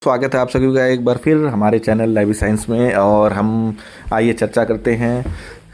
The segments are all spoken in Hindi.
स्वागत है आप सभी का एक बार फिर हमारे चैनल लाइव साइंस में। और हम आइए चर्चा करते हैं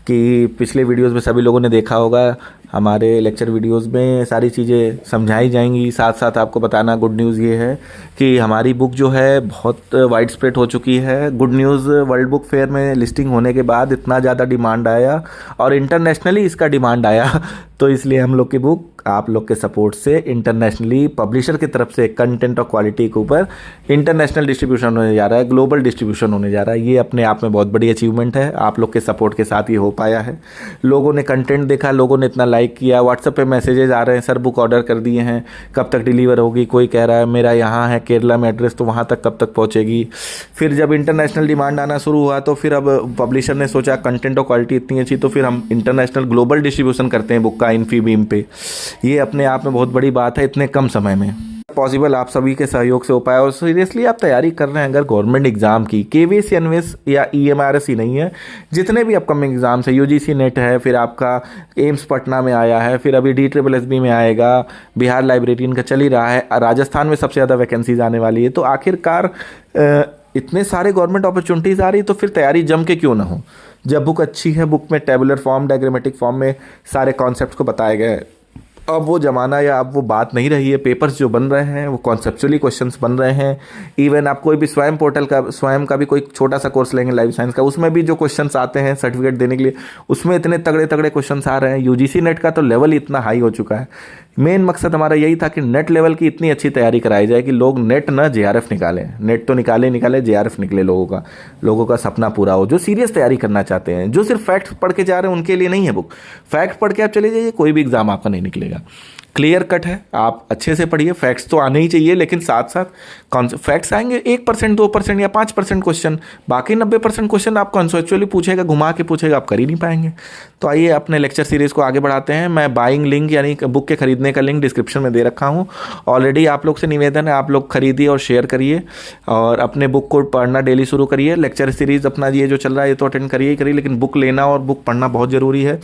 कि पिछले वीडियोस में सभी लोगों ने देखा होगा, हमारे लेक्चर वीडियोस में सारी चीज़ें समझाई जाएंगी। साथ साथ आपको बताना गुड न्यूज़ ये है कि हमारी बुक जो है बहुत वाइड स्प्रेड हो चुकी है। Good news, world book fair में लिस्टिंग होने के बाद इतना ज़्यादा डिमांड आया और इंटरनेशनली इसका डिमांड आया तो इसलिए हम लोग की बुक आप लोग के सपोर्ट से इंटरनेशनली पब्लिशर की तरफ से कंटेंट और क्वालिटी के ऊपर इंटरनेशनल डिस्ट्रीब्यूशन होने जा रहा है, ग्लोबल डिस्ट्रीब्यूशन होने जा रहा है। ये अपने आप में बहुत बड़ी अचीवमेंट है। आप लोग के सपोर्ट के साथ ये हो पाया है। लोगों ने कंटेंट देखा, लोगों ने इतना लाइक किया, व्हाट्सएप पे मैसेजेस आ रहे हैं, सर बुक ऑर्डर कर दिए हैं, कब तक डिलीवर होगी। कोई कह रहा है मेरा यहाँ है केरला में एड्रेस, तो वहाँ तक कब तक पहुँचेगी। फिर जब इंटरनेशनल डिमांड आना शुरू हुआ तो फिर अब पब्लिशर ने सोचा कंटेंट और क्वालिटी इतनी अच्छी, तो फिर हम इंटरनेशनल ग्लोबल डिस्ट्रीब्यूशन करते हैं बुक का इन्फीबीम पे। ये अपने आप में बहुत बड़ी बात है, इतने कम समय में पॉसिबल आप सभी के सहयोग से हो पाया। और सीरियसली आप तैयारी कर रहे हैं अगर गवर्नमेंट एग्जाम की, केवीएस एनवीएस या ईएमआरएस ही नहीं है, जितने भी अपकमिंग एग्जाम्स है, यूजीसी नेट है, फिर आपका एम्स पटना में आया है, फिर अभी DSSB में आएगा, बिहार लाइब्रेरियन का चल ही रहा है, राजस्थान में सबसे ज़्यादा वैकेंसीज आने वाली है। तो आखिरकार इतने सारे गवर्नमेंट अपॉर्चुनिटीज़ आ रही, तो फिर तैयारी जम के क्यों ना हो। जब बुक अच्छी है, बुक में टेबुलर फॉर्म, डायग्रामेटिक फॉर्म में सारे कॉन्सेप्ट को बताए गए हैं। अब वो ज़माना या अब वो बात नहीं रही है। पेपर्स जो बन रहे हैं वो कॉन्सेप्चुअली क्वेश्चंस बन रहे हैं। इवन आप कोई भी स्वयं पोर्टल का, स्वयं का भी कोई छोटा सा कोर्स लेंगे लाइफ साइंस का, उसमें भी जो क्वेश्चंस आते हैं सर्टिफिकेट देने के लिए, उसमें इतने तगड़े तगड़े क्वेश्चंस आ रहे हैं। यूजीसी नेट का तो लेवल इतना हाई हो चुका है। मेन मकसद हमारा यही था कि नेट लेवल की इतनी अच्छी तैयारी कराई जाए कि लोग नेट ना JRF निकालें। नेट तो निकाले JRF निकले, लोगों का सपना पूरा हो, जो सीरियस तैयारी करना चाहते हैं। जो सिर्फ फैक्ट पढ़ के जा रहे हैं उनके लिए नहीं है बुक। फैक्ट पढ़ के आप चले जाइए, कोई भी एग्जाम आपका नहीं निकलेगा। क्लियर कट है, आप अच्छे से पढ़िए। फैक्ट्स तो आने ही चाहिए, लेकिन साथ साथ फैक्ट्स आएंगे 1%, 2% या 5% क्वेश्चन, बाकी 90% क्वेश्चन आप कॉन्सेप्चुअली पूछेगा, घुमा के पूछेगा, आप कर ही नहीं पाएंगे। तो आइए अपने लेक्चर सीरीज़ को आगे बढ़ाते हैं। मैं बाइंग लिंक यानी बुक के खरीदने का लिंक डिस्क्रिप्शन में दे रखा हूँ। ऑलरेडी आप लोग से निवेदन है, आप लोग खरीदिए और शेयर करिए और अपने बुक को पढ़ना डेली शुरू करिए। लेक्चर सीरीज़ अपना ये जो चल रहा है ये तो अटेंड करिए ही करिए, लेकिन बुक लेना और बुक पढ़ना बहुत ज़रूरी है।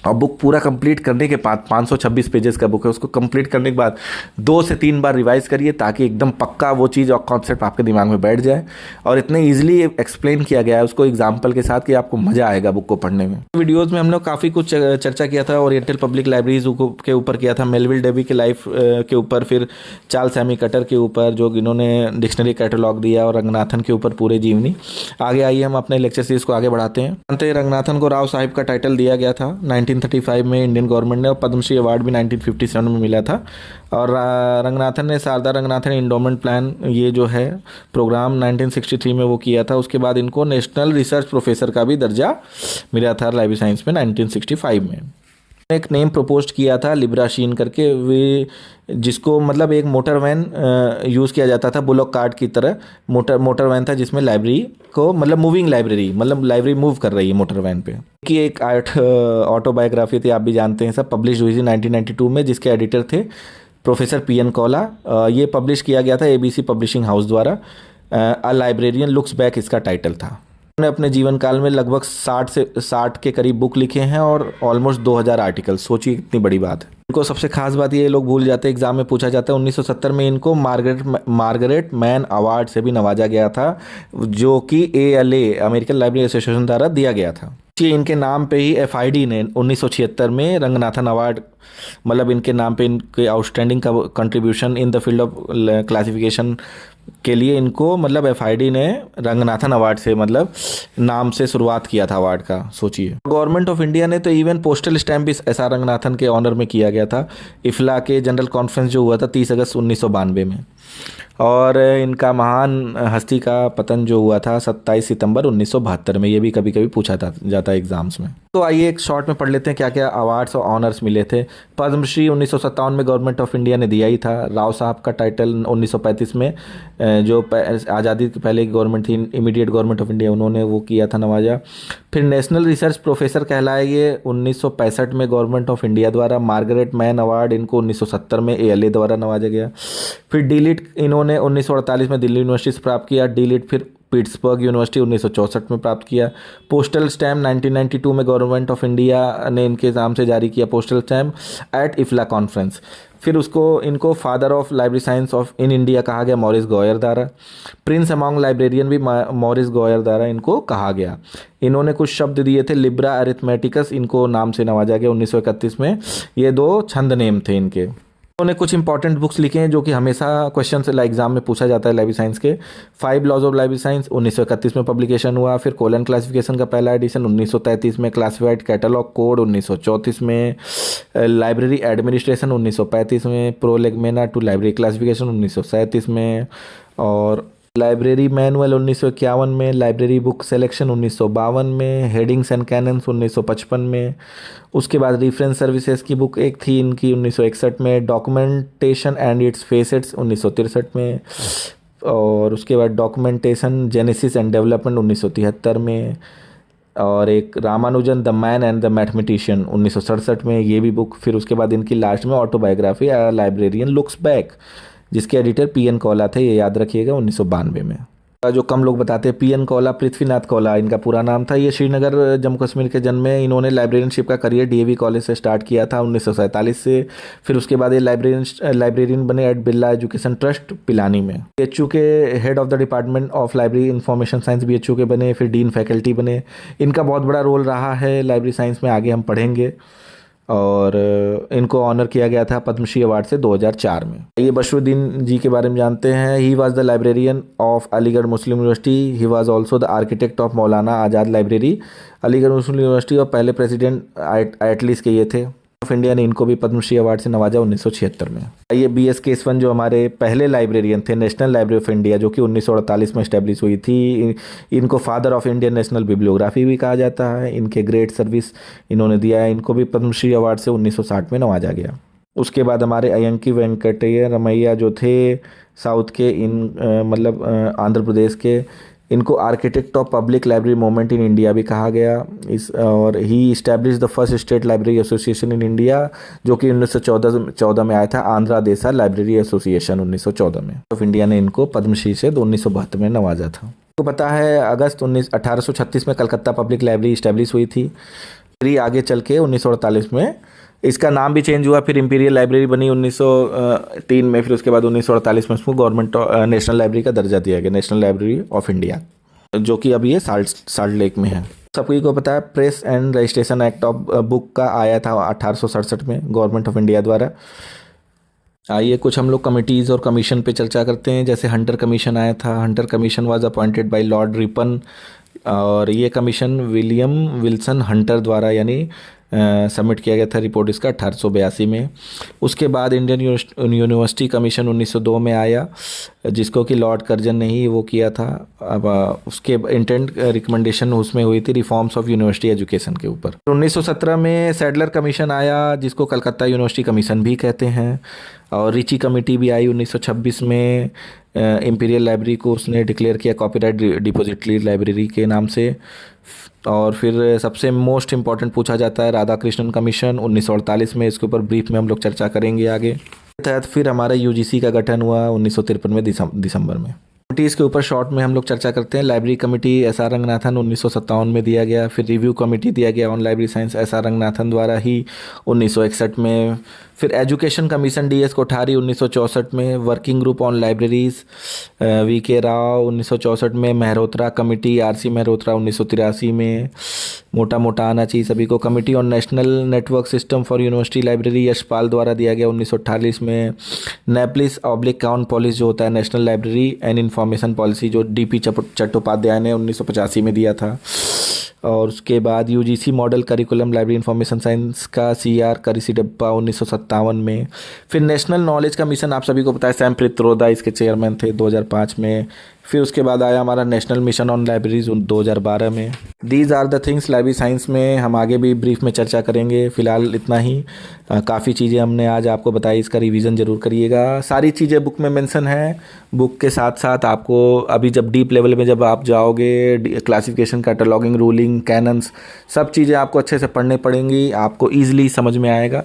और बुक पूरा कंप्लीट करने के बाद 526 पेजेस का बुक है, उसको कंप्लीट करने के बाद 2 से 3 बार रिवाइज करिए ताकि एकदम पक्का वो चीज़ और कॉन्सेप्ट आपके दिमाग में बैठ जाए। और इतने इजीली एक्सप्लेन किया गया है उसको एग्जाम्पल के साथ कि आपको मज़ा आएगा बुक को पढ़ने में। वीडियोज़ में हमने काफ़ी कुछ चर्चा किया था। ओरिएंटल पब्लिक लाइब्रेरीज के ऊपर किया था, मेलविल डेवी के लाइफ के ऊपर, फिर चार्ल्स एमी कटर के ऊपर जो इन्होंने डिक्शनरी कैटलॉग दिया, और रंगनाथन के ऊपर पूरे जीवनी। आगे आइए हम अपने लेक्चर सीरीज को आगे बढ़ाते हैं। जानते रंगनाथन को राव साहिब का टाइटल दिया गया था 1935 में इंडियन गवर्नमेंट ने, और पद्मश्री अवार्ड भी 1957 में मिला था। और रंगनाथन ने शारदा रंगनाथन इंडोमेंट प्लान, ये जो है प्रोग्राम 1963 में वो किया था। उसके बाद इनको नेशनल रिसर्च प्रोफेसर का भी दर्जा मिला था लाइफ साइंस में 1965 में। एक नेम प्रपोज किया था लिब्राशीन करके, वे जिसको मतलब एक मोटर वैन यूज़ किया जाता था बुलॉक कार्ट की तरह। मोटर वैन था जिसमें लाइब्रेरी को, मतलब मूविंग लाइब्रेरी, मतलब लाइब्रेरी मूव कर रही है मोटर वैन पे। कि एक ऑटोबायोग्राफी थी, आप भी जानते हैं सब, पब्लिश हुई थी 1992 में, जिसके एडिटर थे प्रोफेसर PN कौला। ये पब्लिश किया गया था ABC पब्लिशिंग हाउस द्वारा। अ लाइब्रेरियन लुक्स बैक इसका टाइटल था। उन्होंने अपने जीवन काल में लगभग 60 के करीब बुक लिखे हैं और ऑलमोस्ट 2000 आर्टिकल। सोचिए कितनी बड़ी बात है। इनको सबसे खास बात ये लोग भूल जाते हैं, एग्जाम में पूछा जाता है, 1970 में इनको मार्गरेट मैन अवार्ड से भी नवाजा गया था, जो कि ALA अमेरिकन लाइब्रेरी एसोसिएशन द्वारा दिया गया था। इनके नाम पे ही FID ने 1976 में रंगनाथन अवार्ड, मतलब इनके नाम पे इनके आउटस्टैंडिंग का contribution in the field of classification के लिए इनको, मतलब FID ने रंगनाथन अवार्ड से, मतलब नाम से शुरुआत किया था अवार्ड का। सोचिए गवर्नमेंट ऑफ इंडिया ने तो इवन पोस्टल स्टैम्प भी SR रंगनाथन के ऑनर में किया गया था। इफ्ला के जनरल कॉन्फ्रेंस जो हुआ था 30 अगस्त 1992 में। और इनका महान हस्ती का पतन जो हुआ था 27 सितंबर 1972 में। ये भी कभी कभी पूछा जाता है एग्जाम्स में। तो आइए एक शॉर्ट में पढ़ लेते हैं क्या क्या अवार्ड्स और ऑनर्स मिले थे। पद्मश्री 1957 में गवर्नमेंट ऑफ इंडिया ने दिया ही था। राव साहब का टाइटल 1935 में, जो आज़ादी की पहले की गवर्नमेंट थी, इमीडिएट गवर्नमेंट ऑफ इंडिया, उन्होंने वो किया था, नवाजा। फिर नेशनल रिसर्च प्रोफेसर कहलाए ये 1965 में गवर्नमेंट ऑफ इंडिया द्वारा। मार्गरेट मैन अवार्ड इनको 1970 में ALA द्वारा नवाजा गया। फिर डीलिट इन्होंने 1948 में दिल्ली यूनिवर्सिटी से प्राप्त किया। डीलिट फिर पिट्सबर्ग यूनिवर्सिटी 1964 में प्राप्त किया। पोस्टल स्टैम्प 1992 में गवर्नमेंट ऑफ इंडिया ने इनके नाम से जारी किया पोस्टल स्टैम्प एट इफ्ला कॉन्फ्रेंस। फिर उसको इनको father of library science of in India कहा गया मॉरिस गॉयर द्वारा। प्रिंस अमॉन्ग लाइब्रेरियन भी मॉरिस गॉयर द्वारा इनको कहा गया। इन्होंने कुछ शब्द दिए थे, लिब्रा अरिथमेटिकस, इनको नाम से नवाजा गया 1931 में। ये 2 छंद नेम थे इनके। उन्होंने कुछ इंपॉर्टेंट बुक्स लिखे हैं जो कि हमेशा क्वेश्चन से एग्जाम में पूछा जाता है लाइब्रेरी साइंस के। 5 लॉज ऑफ लाइब्रेरी साइंस 1931 में पब्लिकेशन हुआ। फिर कोलन क्लासिफिकेशन का पहला एडिशन 1933 में। क्लासिफाइड कैटलॉग कोड 1934 में। लाइब्रेरी एडमिनिस्ट्रेशन 1935 में। प्रोलेगमेना टू लाइब्रेरी क्लासिफिकेशन 1937 में। और लाइब्रेरी मैनुअल 1951 में। लाइब्रेरी बुक सिलेक्शन 1952 में। हेडिंग्स एंड कैनन्स 1955 में। उसके बाद रेफरेंस सर्विसेज की बुक एक थी इनकी 1961 में। डॉक्यूमेंटेशन एंड इट्स फेसेट्स 1963 में। और उसके बाद डॉक्यूमेंटेशन जेनेसिस एंड डेवलपमेंट 1973 में। और एक Ramanujan the man and the mathematician 1967 में, ये भी बुक। फिर उसके बाद इनकी लास्ट में ऑटोबायोग्राफी लाइब्रेरियन लुक्स बैक, जिसके एडिटर पीएन कौला थे, ये याद रखिएगा 1992 में। जो कम लोग बताते हैं, पीएन कौला पृथ्वीनाथ कौला इनका पूरा नाम था। ये श्रीनगर जम्मू कश्मीर के जन्म में। इन्होंने लाइब्रेरियनशिप का करियर डीएवी कॉलेज से स्टार्ट किया था 1947 से। फिर उसके बाद ये लाइब्रेरियन बने at Birla education trust Pilani में। बीएचयू के head of the department of library information science BHU के बने। फिर डीन फैकल्टी बने। इनका बहुत बड़ा रोल रहा है लाइब्रेरी साइंस में, आगे हम पढ़ेंगे। और इनको ऑनर किया गया था पद्मश्री अवार्ड से 2004 में। ये बशरुद्दीन जी के बारे में जानते हैं। He was the librarian of Aligarh Muslim university. He was also the architect of Maulana Azad library Aligarh Muslim university. और पहले प्रेसिडेंट आयटलीस के ये थे। ऑफ इंडिया ने इनको भी पद्मश्री अवार्ड से नवाजा 1976 में। ये बीएस केसवन जो हमारे पहले लाइब्रेरियन थे नेशनल लाइब्रेरी ऑफ इंडिया, जो कि 1948 में इस्टेब्लिश हुई थी। इनको father of Indian national bibliography भी कहा जाता है। इनके ग्रेट सर्विस इन्होंने दिया है। इनको भी पद्मश्री अवार्ड से 1960 में नवाजा गया। उसके बाद हमारे अयंकी वेंकटैया रमैया जो थे साउथ के, आंध्र प्रदेश के, इनको architect of public library movement in India भी कहा गया। और he establish the first state library association in India, जो कि 1914 में आया था। आंध्रा देसा लाइब्रेरी एसोसिएशन 1914 में। ऑफ इंडिया ने इनको पद्मश्री से 1972 में नवाजा था। तो पता है अगस्त 1836 में कलकत्ता पब्लिक लाइब्रेरी इस्टेब्लिश हुई थी। फिर आगे चल के 1948 में इसका नाम भी चेंज हुआ। फिर इंपीरियल लाइब्रेरी बनी 1903 में। फिर उसके बाद 1948 में उसको गवर्नमेंट नेशनल लाइब्रेरी का दर्जा दिया गया, नेशनल लाइब्रेरी ऑफ इंडिया, जो कि अभी ये साल्ट लेक में है। सबको को पता है press and registration act of book का आया था 1867 में गवर्नमेंट ऑफ इंडिया द्वारा। आइए कुछ हम लोग कमिटीज़ और कमीशन पे चर्चा करते हैं। जैसे हंटर कमीशन आया था। Hunter commission was appointed by Lord Ripon. और ये कमीशन विलियम विल्सन हंटर द्वारा यानी सबमिट किया गया था रिपोर्ट इसका 1882 में। उसके बाद इंडियन यूनिवर्सिटी कमीशन 1902 में आया, जिसको कि लॉर्ड कर्जन ने ही वो किया था। अब उसके इंटेंट रिकमेंडेशन उसमें हुई थी रिफॉर्म्स ऑफ यूनिवर्सिटी एजुकेशन के ऊपर। 1917 में सैडलर कमीशन आया, जिसको कलकत्ता यूनिवर्सिटी कमीशन भी कहते हैं। और रिची कमेटी भी आई 1926 में। इंपीरियल लाइब्रेरी को उसने डिक्लेयर किया कॉपीराइट डिपोजिटरी लाइब्रेरी के नाम से। और फिर सबसे मोस्ट इम्पॉर्टेंट पूछा जाता है राधा कृष्णन कमीशन 1948 में। इसके ऊपर ब्रीफ में हम लोग चर्चा करेंगे आगे। तहत फिर हमारा यूजीसी का गठन हुआ 1953 में दिसंबर में। कमिटीज़ के ऊपर शॉर्ट में हम लोग चर्चा करते हैं। Library committee SR. रंगनाथन 1957 में दिया गया। फिर रिव्यू कमेटी दिया गया on library science SR. Ranganathan द्वारा ही 1961 में। फिर एजुकेशन कमीशन डी.एस. कोठारी 1964 में। Working group on libraries VK. Rao 1964 में। Mehrotra committee RC. मेहरोत्रा 1983 में। मोटा मोटा आना चाहिए सभी को। Committee on national network system for university library Yashpal द्वारा दिया गया 1948 में। नेपलिस ऑब्लिक काउंट पॉलिसी जो होता है national library and information policy, जो डी.पी. चट्टोपाध्याय ने 1985 में दिया था। और उसके बाद UGC model curriculum library information science का सीआर करिसिडप्पा 1957 में। फिर नेशनल नॉलेज कमीशन आप सभी को पता है सैम पित्रोदा इसके चेयरमैन थे 2005 में। फिर उसके बाद आया हमारा नेशनल मिशन ऑन लाइब्रेरीज 2012 में। These are the things library science में। हम आगे भी ब्रीफ में चर्चा करेंगे, फिलहाल इतना ही। काफ़ी चीज़ें हमने आज आपको बताई, इसका रिवीजन जरूर करिएगा। सारी चीज़ें बुक में मेंशन है। बुक के साथ साथ आपको अभी जब डीप लेवल में जब आप जाओगे, क्लासिफिकेशन कैटलॉगिंग रूलिंग कैनन्स सब चीज़ें आपको अच्छे से पढ़ने पड़ेंगी, आपको ईजिली समझ में आएगा।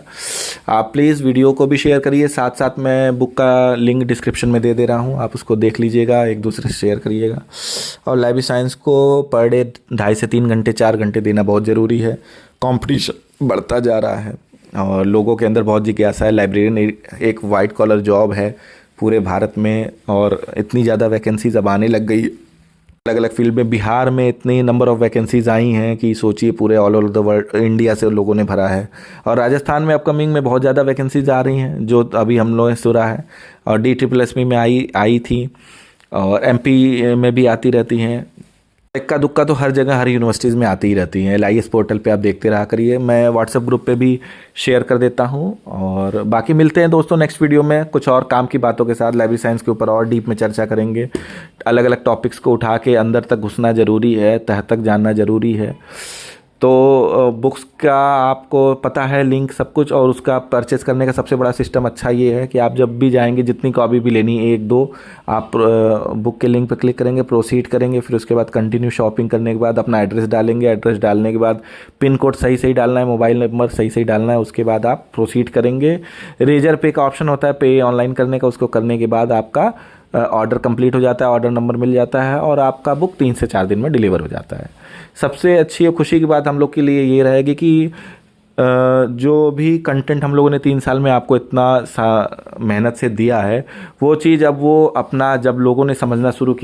आप प्लीज़ वीडियो को भी शेयर करिए, साथ साथ मैं बुक का लिंक डिस्क्रिप्शन में दे रहा हूँ, आप उसको देख लीजिएगा, एक दूसरे से शेयर करिएगा। और लाइब्रेरी साइंस को पर डे 2.5 से 3 घंटे 4 घंटे देना बहुत ज़रूरी है। कंपटीशन बढ़ता जा रहा है, और लोगों के अंदर बहुत जिज्ञासा है। लाइब्रेरियन एक वाइट कॉलर जॉब है पूरे भारत में, और इतनी ज़्यादा वैकेंसीज अब आने लग गई अलग अलग फील्ड में। बिहार में इतनी नंबर ऑफ़ वैकेंसीज आई हैं कि सोचिए, पूरे all over the world India से लोगों ने भरा है। और राजस्थान में अपकमिंग में बहुत ज़्यादा वैकेंसीज आ रही हैं, जो अभी हम लोगों ने सुना है। और DSSS में आई थी, और MP में भी आती रहती हैं। इक्का दुक्का तो हर जगह, हर यूनिवर्सिटीज़ में आती ही रहती हैं। LIS पोर्टल पे आप देखते रहा करिए। मैं व्हाट्सएप ग्रुप पे भी शेयर कर देता हूँ। और बाकी मिलते हैं दोस्तों नेक्स्ट वीडियो में कुछ और काम की बातों के साथ। लाइब्रेरी साइंस के ऊपर और डीप में चर्चा करेंगे। अलग अलग टॉपिक्स को उठा के अंदर तक घुसना ज़रूरी है, तह तक जानना ज़रूरी है। तो बुक्स का आपको पता है लिंक सब कुछ, और उसका परचेस करने का सबसे बड़ा सिस्टम अच्छा ये है कि आप जब भी जाएंगे, जितनी कॉपी भी लेनी है, 1-2, आप बुक के लिंक पर क्लिक करेंगे, प्रोसीड करेंगे, फिर उसके बाद कंटिन्यू शॉपिंग करने के बाद अपना एड्रेस डालेंगे। एड्रेस डालने के बाद पिन कोड सही सही डालना है, मोबाइल नंबर सही सही डालना है। उसके बाद आप प्रोसीड करेंगे। रेजर पे का ऑप्शन होता है पे ऑनलाइन करने का, उसको करने के बाद आपका ऑर्डर कंप्लीट हो जाता है, ऑर्डर नंबर मिल जाता है, और आपका बुक 3 से 4 दिन में डिलीवर हो जाता है। सबसे अच्छी और खुशी की बात हम लोग के लिए ये रहेगी कि जो भी कंटेंट हम लोगों ने 3 साल में आपको इतना मेहनत से दिया है, वो चीज़ अब वो अपना जब लोगों ने समझना शुरू किया,